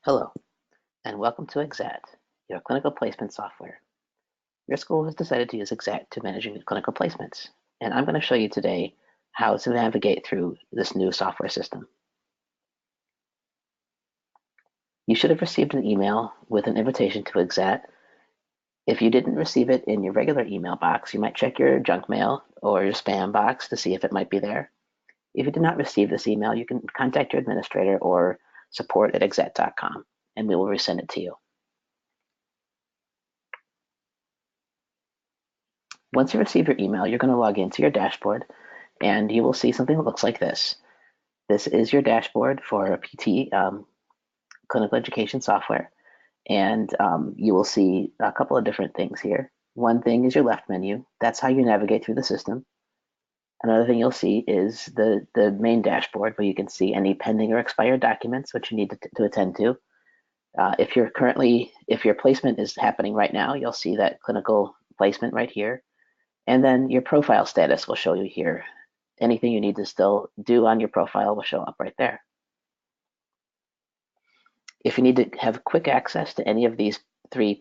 Hello, and welcome to Exact, your clinical placement software. Your school has decided to use Exact to manage your clinical placements, and I'm going to show you today how to navigate through this new software system. You should have received an email with an invitation to Exact. If you didn't receive it in your regular email box, you might check your junk mail or your spam box to see if it might be there. If you did not receive this email, you can contact your administrator or support@exact.com, and we will resend it to you. Once you receive your email, you're going to log into your dashboard and you will see something that looks like this. This is your dashboard for PT clinical education software, and you will see a couple of different things here. One thing is your left menu. That's how you navigate through the system. Another thing you'll see is the main dashboard where you can see any pending or expired documents which you need to attend to. If your placement is happening right now, you'll see that clinical placement right here. And then your profile status will show you here. Anything you need to still do on your profile will show up right there. If you need to have quick access to any of these three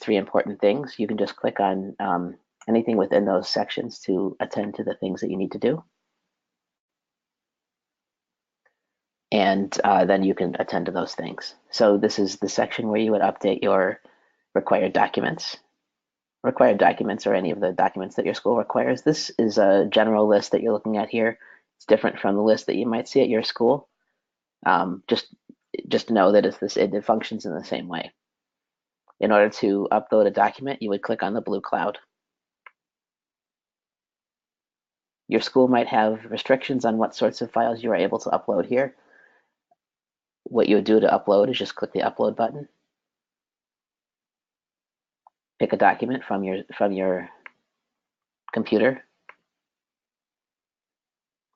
important things, you can just click on anything within those sections to attend to the things that you need to do. And then you can attend to those things. So this is the section where you would update your required documents. Required documents or any of the documents that your school requires. This is a general list that you're looking at here. It's different from the list that you might see at your school. Just know that it functions in the same way. In order to upload a document, you would click on the blue cloud. Your school might have restrictions on what sorts of files you are able to upload here. What you would do to upload is just click the upload button. Pick a document from your computer,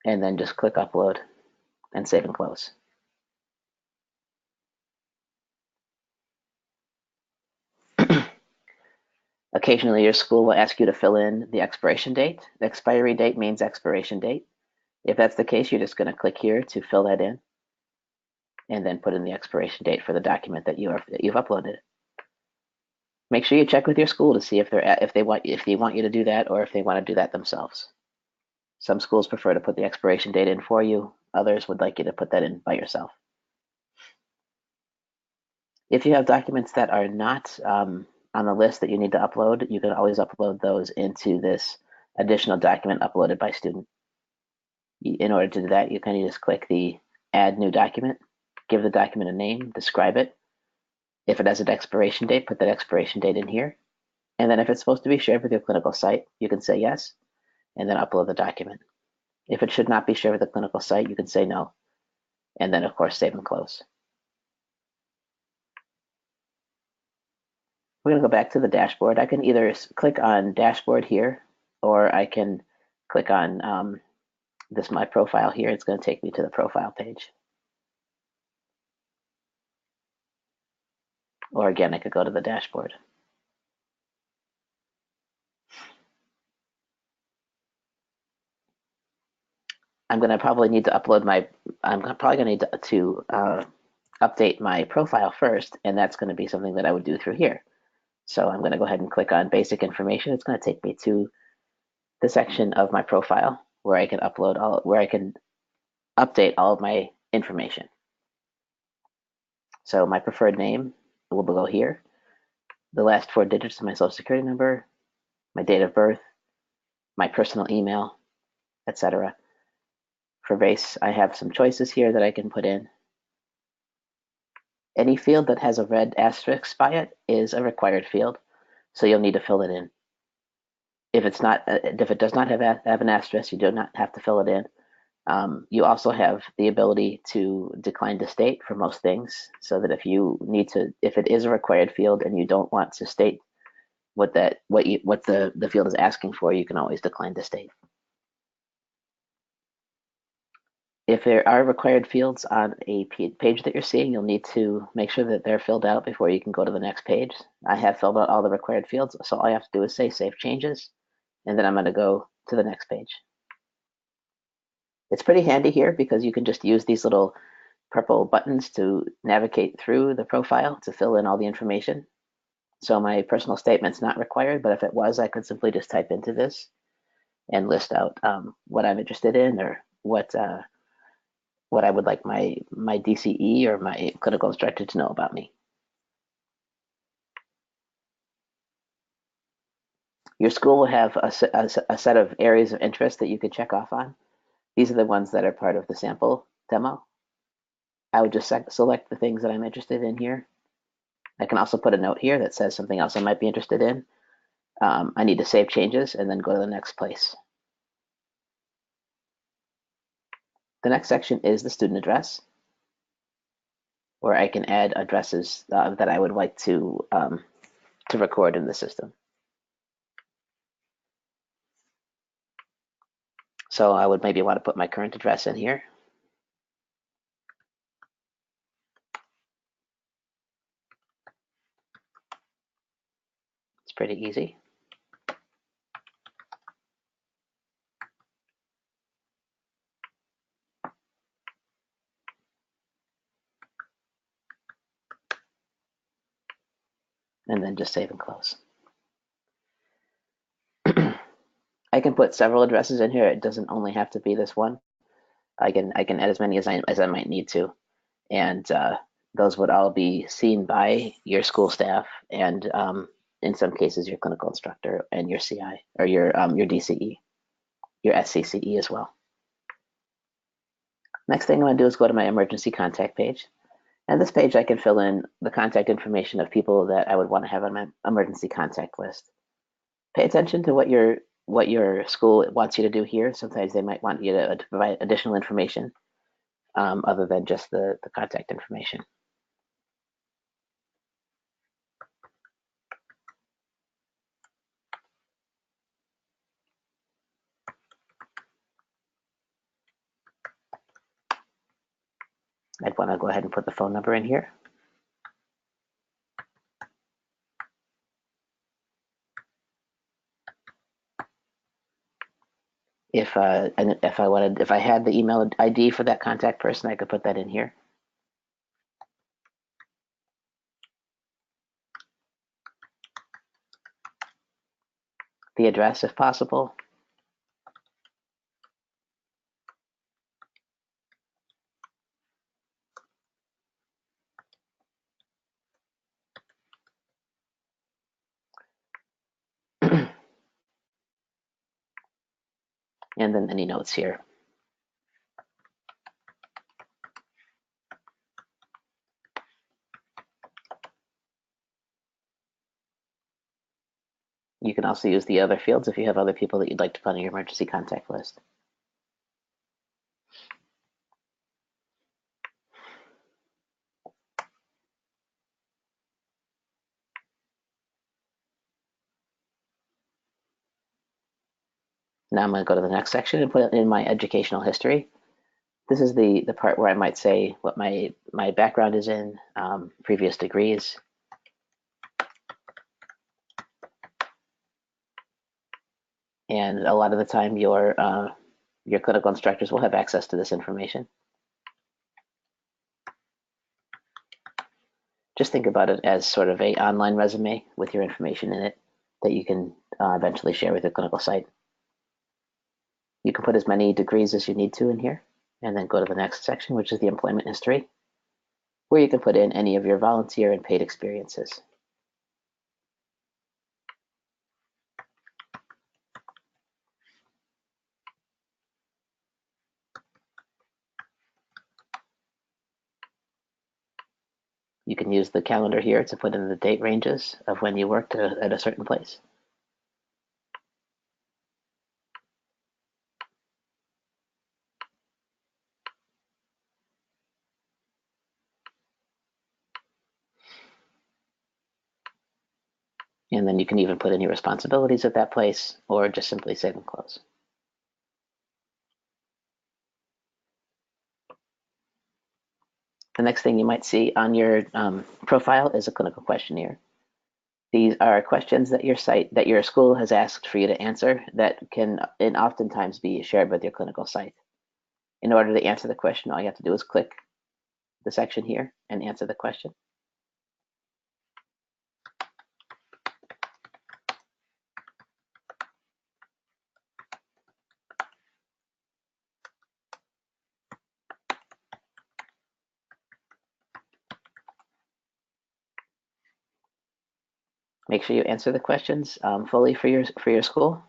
and then just click upload and save and close. Occasionally, your school will ask you to fill in the expiration date. The expiry date means expiration date. If that's the case, you're just going to click here to fill that in, and then put in the expiration date for the document that you've uploaded. Make sure you check with your school to see if they want you to do that or if they want to do that themselves. Some schools prefer to put the expiration date in for you. Others would like you to put that in by yourself. If you have documents that are not on the list that you need to upload, you can always upload those into this additional document uploaded by student. In order to do that, you kind of just click the add new document, give the document a name, describe it. If it has an expiration date, put that expiration date in here. And then if it's supposed to be shared with your clinical site, you can say yes, and then upload the document. If it should not be shared with the clinical site, you can say no, and then of course save and close. We're going to go back to the dashboard. I can either click on dashboard here, or I can click on this my profile here. It's going to take me to the profile page. Or again, I could go to the dashboard. I'm going to probably need to update my profile first, and that's going to be something that I would do through here. So I'm going to go ahead and click on basic information. It's going to take me to the section of my profile where I can update all of my information. So my preferred name will go here. The last 4 digits of my social security number, my date of birth, my personal email, etc. For race, I have some choices here that I can put in. Any field that has a red asterisk by it is a required field, so you'll need to fill it in. If it does not have an asterisk, you do not have to fill it in. You also have the ability to decline to state for most things, so that if it is a required field and you don't want to state what the field is asking for, you can always decline to state. If there are required fields on a page that you're seeing, you'll need to make sure that they're filled out before you can go to the next page. I have filled out all the required fields, so all you have to do is say Save Changes, and then I'm going to go to the next page. It's pretty handy here because you can just use these little purple buttons to navigate through the profile to fill in all the information. So my personal statement's not required, but if it was, I could simply just type into this and list out what I'm interested in, or what I would like my DCE or my clinical instructor to know about me. Your school will have a set of areas of interest that you could check off on. These are the ones that are part of the sample demo. I would just select the things that I'm interested in here. I can also put a note here that says something else I might be interested in. I need to save changes and then go to the next place. The next section is the student address, where I can add addresses that I would like to record in the system. So I would maybe want to put my current address in here. It's pretty easy. And then just save and close. I can put several addresses in here. It doesn't only have to be this one. I can add as many as I might need to, and those would all be seen by your school staff and in some cases your clinical instructor and your CI or your DCE, your SCCE as well. Next thing I'm going to do is go to my emergency contact page. And this page I can fill in the contact information of people that I would want to have on my emergency contact list. Pay attention to what your school wants you to do here. Sometimes they might want you to provide additional information other than just the contact information. I'd want to go ahead and put the phone number in here. If I had the email ID for that contact person, I could put that in here. The address, if possible. And then any notes here. You can also use the other fields if you have other people that you'd like to put on your emergency contact list. Now I'm going to go to the next section and put in my educational history. This is the part where I might say what my background is in, previous degrees. And a lot of the time your clinical instructors will have access to this information. Just think about it as sort of a online resume with your information in it that you can eventually share with your clinical site. You can put as many degrees as you need to in here, and then go to the next section, which is the employment history, where you can put in any of your volunteer and paid experiences. You can use the calendar here to put in the date ranges of when you worked at a certain place. And then you can even put in your responsibilities at that place, or just simply save and close. The next thing you might see on your profile is a clinical questionnaire. These are questions that your school has asked for you to answer that can and oftentimes be shared with your clinical site. In order to answer the question, all you have to do is click the section here and answer the question. Make sure you answer the questions fully for your school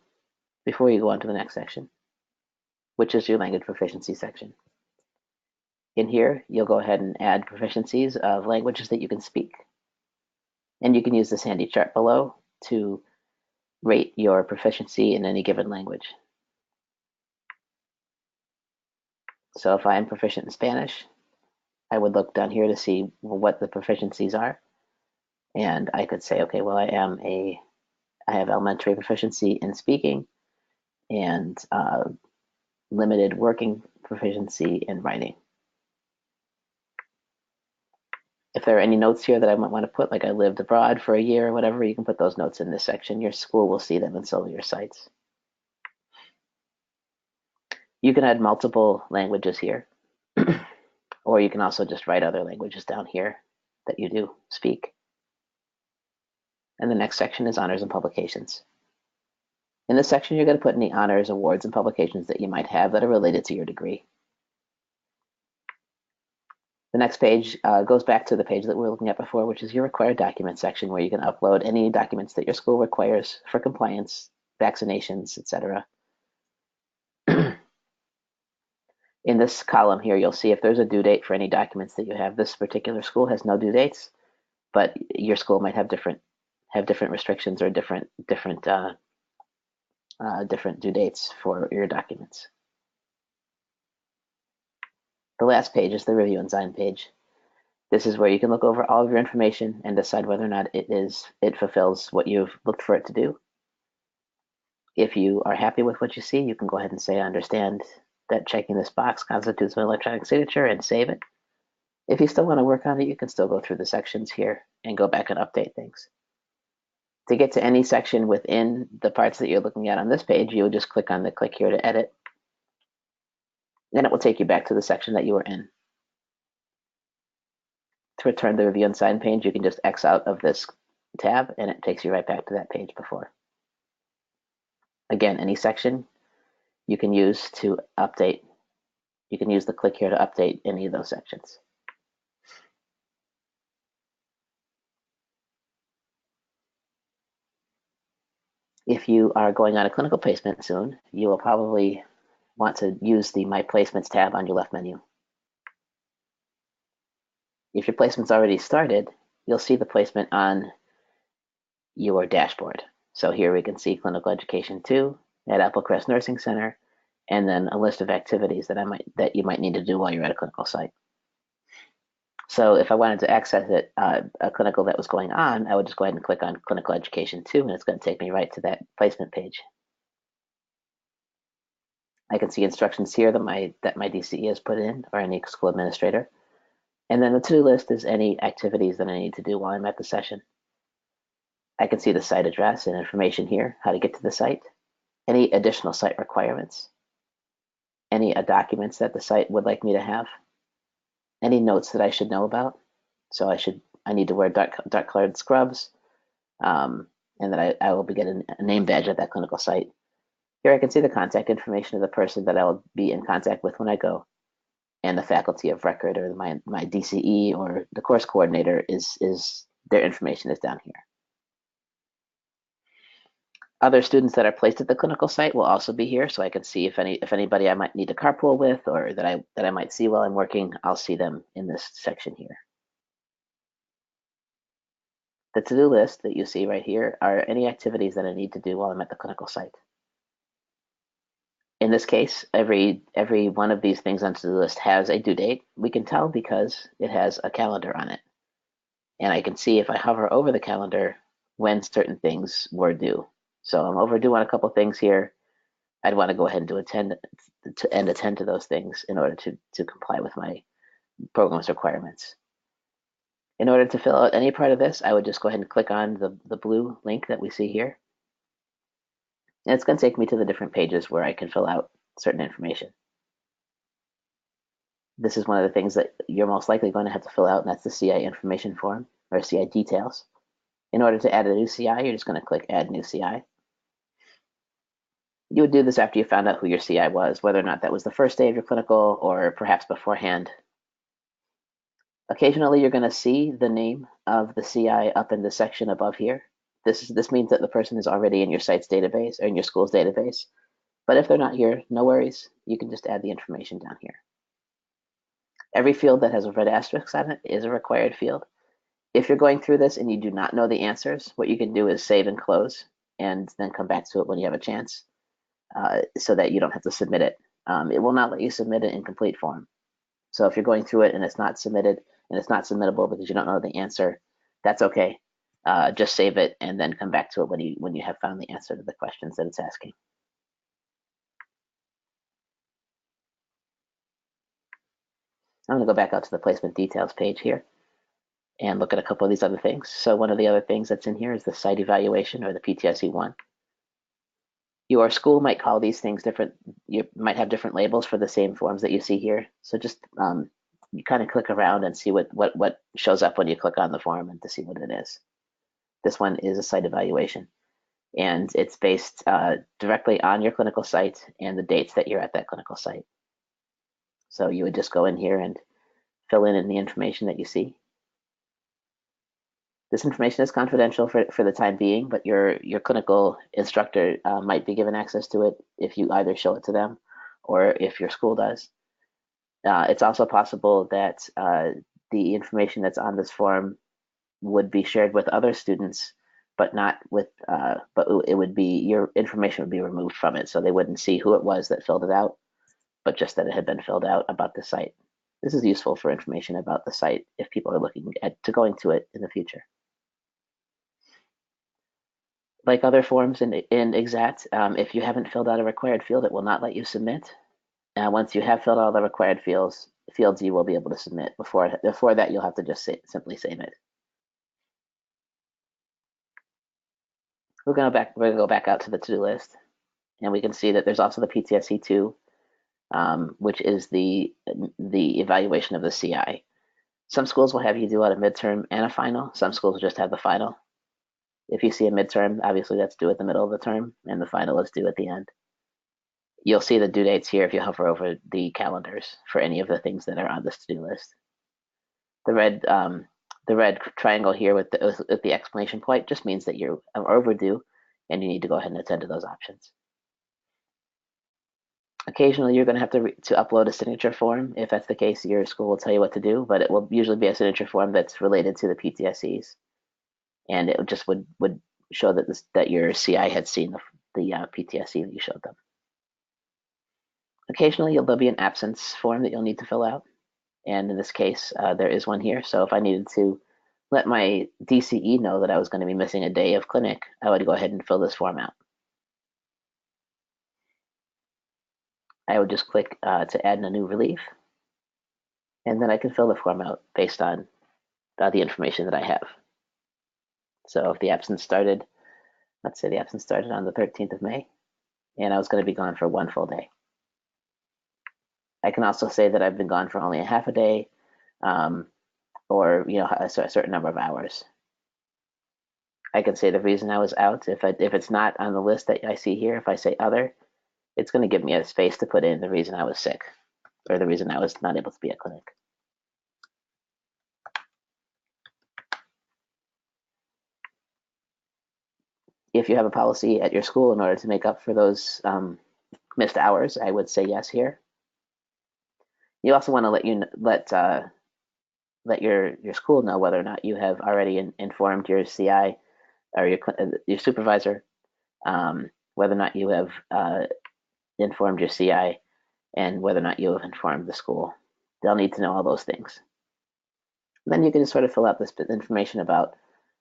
before you go on to the next section, which is your language proficiency section. In here, you'll go ahead and add proficiencies of languages that you can speak. And you can use this handy chart below to rate your proficiency in any given language. So if I am proficient in Spanish, I would look down here to see what the proficiencies are. And I could say, okay, well, I have elementary proficiency in speaking and limited working proficiency in writing. If there are any notes here that I might want to put, like I lived abroad for a year or whatever, you can put those notes in this section. Your school will see them in some of your sites. You can add multiple languages here, or you can also just write other languages down here that you do speak. And the next section is honors and publications. In this section, you're going to put any honors, awards, and publications that you might have that are related to your degree. The next page goes back to the page that we were looking at before, which is your required documents section, where you can upload any documents that your school requires for compliance, vaccinations, etc. In this column here, you'll see if there's a due date for any documents that you have. This particular school has no due dates, but your school might have different restrictions or different due dates for your documents. The last page is the review and sign page. This is where you can look over all of your information and decide whether or not it fulfills what you've looked for it to do. If you are happy with what you see, you can go ahead and say, I understand that checking this box constitutes an electronic signature, and save it. If you still want to work on it, you can still go through the sections here and go back and update things. To get to any section within the parts that you're looking at on this page, you would just click on the click here to edit. Then it will take you back to the section that you were in. To return the review and sign page, you can just X out of this tab and it takes you right back to that page before. Again, any section you can use to update. You can use the click here to update any of those sections. If you are going on a clinical placement soon, you will probably want to use the My Placements tab on your left menu. If your placement's already started, you'll see the placement on your dashboard. So here we can see Clinical Education 2 at Applecrest Nursing Center, and then a list of activities that you might need to do while you're at a clinical site. So if I wanted to access it, a clinical that was going on, I would just go ahead and click on Clinical Education 2, and it's going to take me right to that placement page. I can see instructions here that my DCE has put in, or any school administrator. And then the to-do list is any activities that I need to do while I'm at the session. I can see the site address and information here, how to get to the site, any additional site requirements, any documents that the site would like me to have, any notes that I should know about. So I need to wear dark colored scrubs, and that I will be getting a name badge at that clinical site. Here I can see the contact information of the person that I will be in contact with when I go, and the faculty of record, or my DCE or the course coordinator is their information is down here. Other students that are placed at the clinical site will also be here, so I can see if anybody I might need to carpool with, or that I might see while I'm working. I'll see them in this section here. The to-do list that you see right here are any activities that I need to do while I'm at the clinical site. In this case, every one of these things on the to-do list has a due date. We can tell because it has a calendar on it. And I can see if I hover over the calendar when certain things were due. So I'm overdue on a couple things here. I'd want to go ahead and attend to those things in order to comply with my program's requirements. In order to fill out any part of this, I would just go ahead and click on the blue link that we see here. And it's going to take me to the different pages where I can fill out certain information. This is one of the things that you're most likely going to have to fill out, and that's the CI information form, or CI details. In order to add a new CI, you're just going to click Add New CI. You would do this after you found out who your CI was, whether or not that was the first day of your clinical or perhaps beforehand. Occasionally, you're going to see the name of the CI up in the section above here. This means that the person is already in your site's database or in your school's database. But if they're not here, no worries. You can just add the information down here. Every field that has a red asterisk on it is a required field. If you're going through this and you do not know the answers, what you can do is save and close and then come back to it when you have a chance, so that you don't have to submit it. It will not let you submit it in complete form. So if you're going through it and it's not submitted and it's not submittable because you don't know the answer, that's okay. Just save it and then come back to it when you have found the answer to the questions that it's asking. I'm going to go back out to the placement details page here and look at a couple of these other things. So one of the other things that's in here is the site evaluation, or the PTSE1. Your school might call these things different. You might have different labels for the same forms that you see here. So just you kind of click around and see what shows up when you click on the form and to see what it is. This one is a site evaluation, and it's based directly on your clinical site and the dates that you're at that clinical site. So you would just go in here and fill in the information that you see. This information is confidential for the time being, but your clinical instructor might be given access to it if you either show it to them or if your school does. It's also possible that the information that's on this form would be shared with other students, but not with, but it would be, your information would be removed from it, so they wouldn't see who it was that filled it out, but just that it had been filled out about the site. This is useful for information about the site if people are looking to going to it in the future. Like other forms in Exact, if you haven't filled out a required field, it will not let you submit. Once you have filled out all the required fields, you will be able to submit. Before that, you'll have to just simply save it. We're gonna go back out to the to-do list, and we can see that there's also the PTSE2, which is the evaluation of the CI. Some schools will have you do out a midterm and a final. Some schools will just have the final. If you see a midterm, obviously that's due at the middle of the term, and the final is due at the end. You'll see the due dates here if you hover over the calendars for any of the things that are on this to-do list. The red triangle here with the exclamation point just means that you're overdue and you need to go ahead and attend to those options. Occasionally, you're going to have to upload a signature form. If that's the case, your school will tell you what to do, but it will usually be a signature form that's related to the PTSEs, and it just would show that your CI had seen the PTSE that you showed them. Occasionally, there'll be an absence form that you'll need to fill out, and in this case, there is one here. So if I needed to let my DCE know that I was going to be missing a day of clinic, I would go ahead and fill this form out. I would just click to add a new relief, and then I can fill the form out based on the information that I have. So if the absence started, let's say the absence started on the 13th of May, and I was going to be gone for one full day. I can also say that I've been gone for only a half a day, or a certain number of hours. I can say the reason I was out. If it's not on the list that I see here, if I say other, it's going to give me a space to put in the reason I was sick, or the reason I was not able to be at clinic. If you have a policy at your school in order to make up for those missed hours, I would say yes here. You also want to let your school know whether or not you have already informed your CI or your supervisor, whether or not you have informed your CI, and whether or not you have informed the school. They'll need to know all those things. And then you can just sort of fill out this information about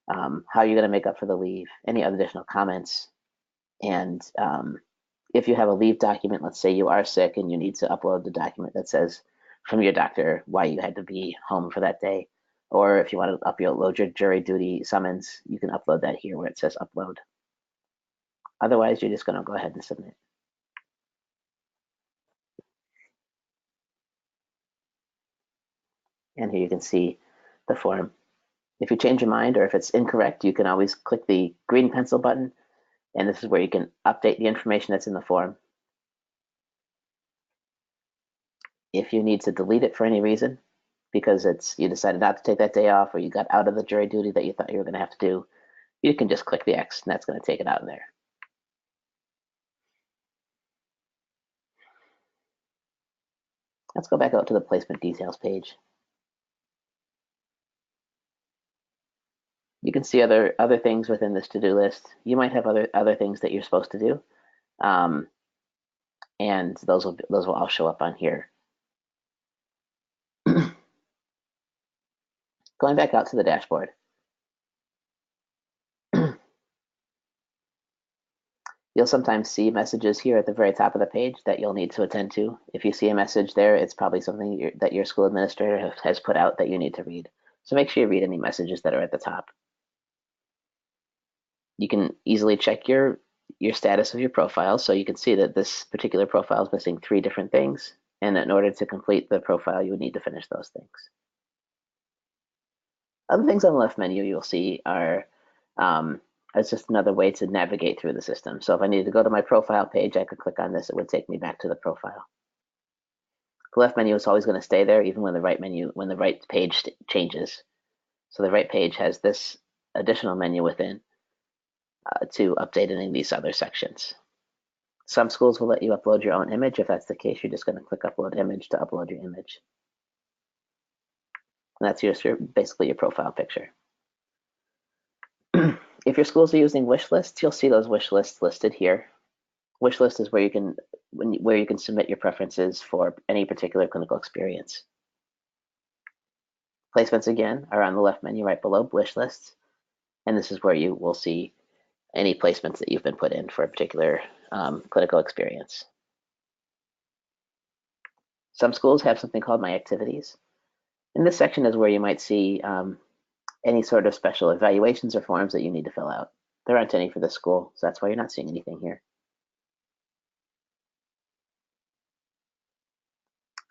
how you're going to make up for the leave, any other additional comments, and if you have a leave document, let's say you are sick and you need to upload the document that says from your doctor why you had to be home for that day, or if you want to upload your jury duty summons, you can upload that here where it says upload. Otherwise, you're just going to go ahead and submit. And here you can see the form. If you change your mind or if it's incorrect, you can always click the green pencil button, and this is where you can update the information that's in the form. If you need to delete it for any reason, because you decided not to take that day off or you got out of the jury duty that you thought you were going to have to do, you can just click the X and that's going to take it out of there. Let's go back out to the placement details page. You can see other things within this to-do list. You might have other things that you're supposed to do, and those will all show up on here. Going back out to the dashboard. You'll sometimes see messages here at the very top of the page that you'll need to attend to. If you see a message there, it's probably something that your school administrator has put out that you need to read. So make sure you read any messages that are at the top. You can easily check your status of your profile. So you can see that this particular profile is missing 3 different things. And in order to complete the profile, you would need to finish those things. Other things on the left menu you'll see are it's just another way to navigate through the system. So if I needed to go to my profile page, I could click on this. It would take me back to the profile. The left menu is always going to stay there, even when the right page changes. So the right page has this additional menu within to update any of these other sections. Some schools will let you upload your own image. If that's the case, you're just going to click Upload Image to upload your image. And that's basically your profile picture. If your schools are using wish lists, you'll see those wish lists listed here. Wish list is where you can submit your preferences for any particular clinical experience. Placements, again, are on the left menu right below wish lists, and this is where you will see any placements that you've been put in for a particular clinical experience. Some schools have something called My Activities. And this section is where you might see any sort of special evaluations or forms that you need to fill out. There aren't any for this school, so that's why you're not seeing anything here.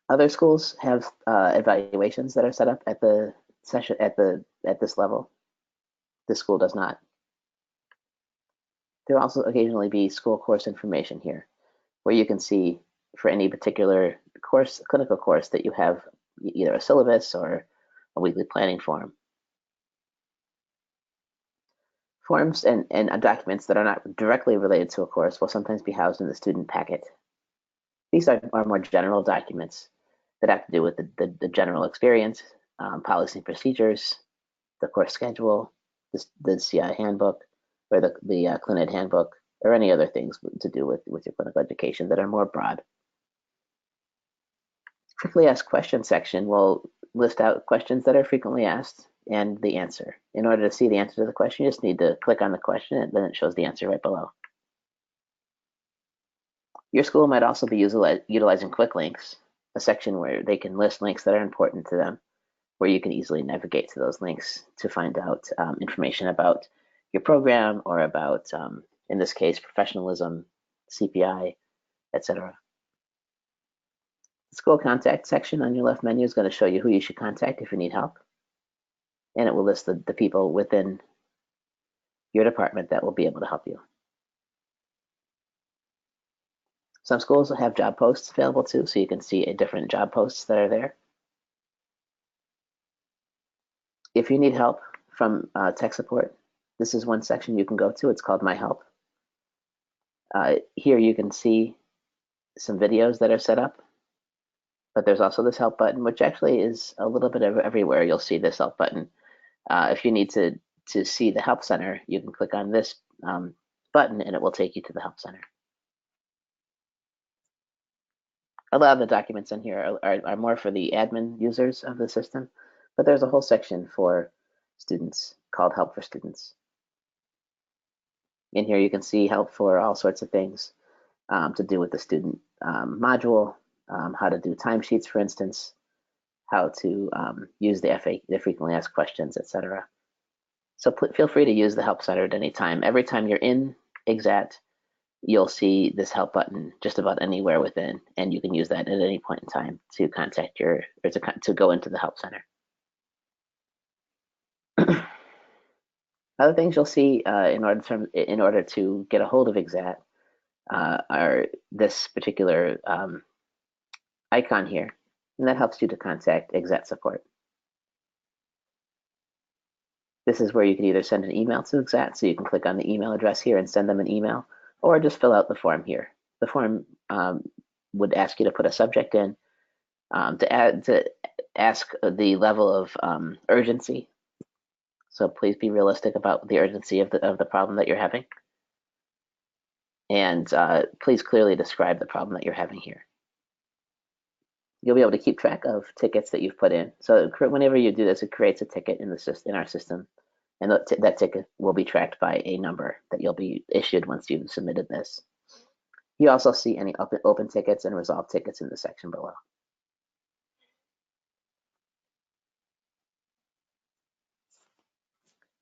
Other schools have evaluations that are set up at the session at this level. This school does not. There will also occasionally be school course information here, where you can see for any particular clinical course that you have either a syllabus or a weekly planning form. Forms and documents that are not directly related to a course will sometimes be housed in the student packet. These are more general documents that have to do with the general experience, policy and procedures, the course schedule, the CI handbook, or the ClinEd handbook, or any other things to do with your clinical education that are more broad. Frequently asked questions section will list out questions that are frequently asked and the answer. In order to see the answer to the question, you just need to click on the question and then it shows the answer right below. Your school might also be utilizing quick links, a section where they can list links that are important to them, where you can easily navigate to those links to find out information about your program or about, in this case, professionalism, CPI, etc. The school contact section on your left menu is going to show you who you should contact if you need help. And it will list the people within your department that will be able to help you. Some schools will have job posts available too, so you can see different job posts that are there. If you need help from tech support, this is one section you can go to. It's called My Help. Here you can see some videos that are set up, but there's also this help button, which actually is a little bit of everywhere. You'll see this help button. If you need to see the help center, you can click on this button and it will take you to the help center. A lot of the documents in here are more for the admin users of the system, but there's a whole section for students called Help for Students. In here you can see help for all sorts of things to do with the student module, how to do timesheets, for instance, how to use the frequently asked questions, etc. So feel free to use the Help Center at any time. Every time you're in Exat, you'll see this help button just about anywhere within, and you can use that at any point in time to contact to go into the Help Center. Other things you'll see in order to get a hold of Exat are this particular icon here, and that helps you to contact Exat support. This is where you can either send an email to Exat, so you can click on the email address here and send them an email, or just fill out the form here. The form would ask you to put a subject in, to ask the level of urgency. So please be realistic about the urgency of the problem that you're having, and please clearly describe the problem that you're having here. You'll be able to keep track of tickets that you've put in. So whenever you do this, it creates a ticket in our system, and that ticket will be tracked by a number that you'll be issued once you've submitted this. You also see any open tickets and resolved tickets in the section below.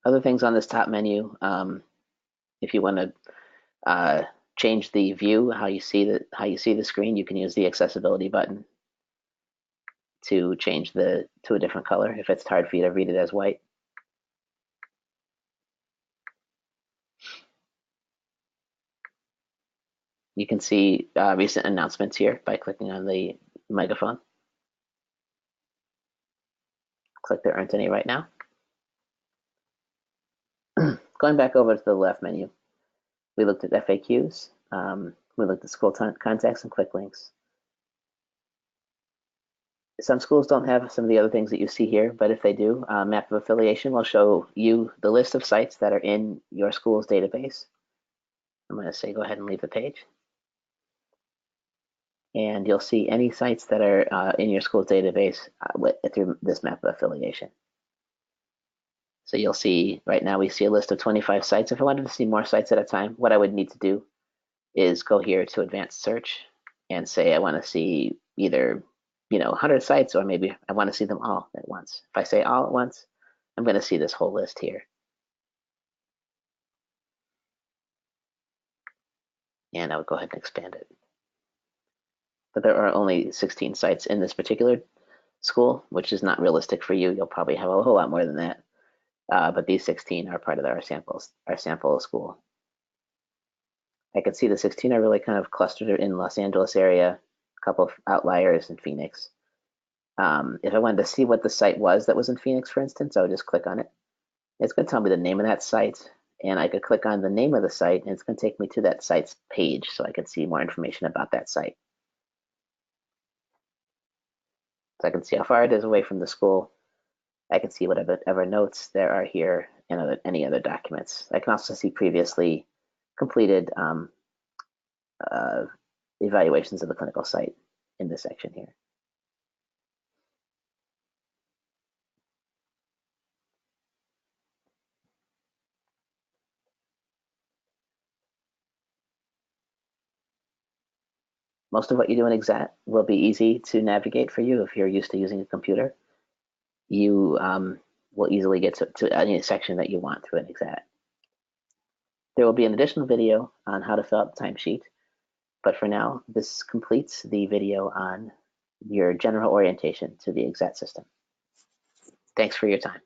Other things on this top menu, if you want to change the view, how you see the screen, you can use the accessibility button to change to a different color if it's hard for you to read it as white. You can see recent announcements here by clicking on the megaphone. Click There Aren't Any right now. Going back over to the left menu, we looked at FAQs, we looked at school contacts and quick links. Some schools don't have some of the other things that you see here, but if they do, map of affiliation will show you the list of sites that are in your school's database. I'm going to say go ahead and leave the page. And you'll see any sites that are in your school's database through this map of affiliation. So you'll see right now we see a list of 25 sites. If I wanted to see more sites at a time, what I would need to do is go here to advanced search and say I want to see either 100 sites, or maybe I want to see them all at once. If I say all at once, I'm going to see this whole list here. And I would go ahead and expand it. But there are only 16 sites in this particular school, which is not realistic for you. You'll probably have a whole lot more than that. But these 16 are part of our sample school. I could see the 16 are really kind of clustered in Los Angeles area, a couple of outliers in Phoenix. If I wanted to see what the site was that was in Phoenix, for instance, I would just click on it. It's going to tell me the name of that site, and I could click on the name of the site, and it's going to take me to that site's page so I can see more information about that site. So I can see how far it is away from the school. I can see whatever notes there are here and any other documents. I can also see previously completed evaluations of the clinical site in this section here. Most of what you do in Exat will be easy to navigate for you if you're used to using a computer. You will easily get to any section that you want through an Exat. There will be an additional video on how to fill out the timesheet, but for now, this completes the video on your general orientation to the Exat system. Thanks for your time.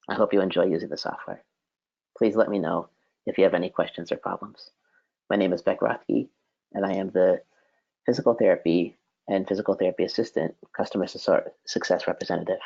I hope you enjoy using the software. Please let me know if you have any questions or problems. My name is Beck Rothke, and I am the Physical Therapy and Physical Therapy Assistant Customer Success Representative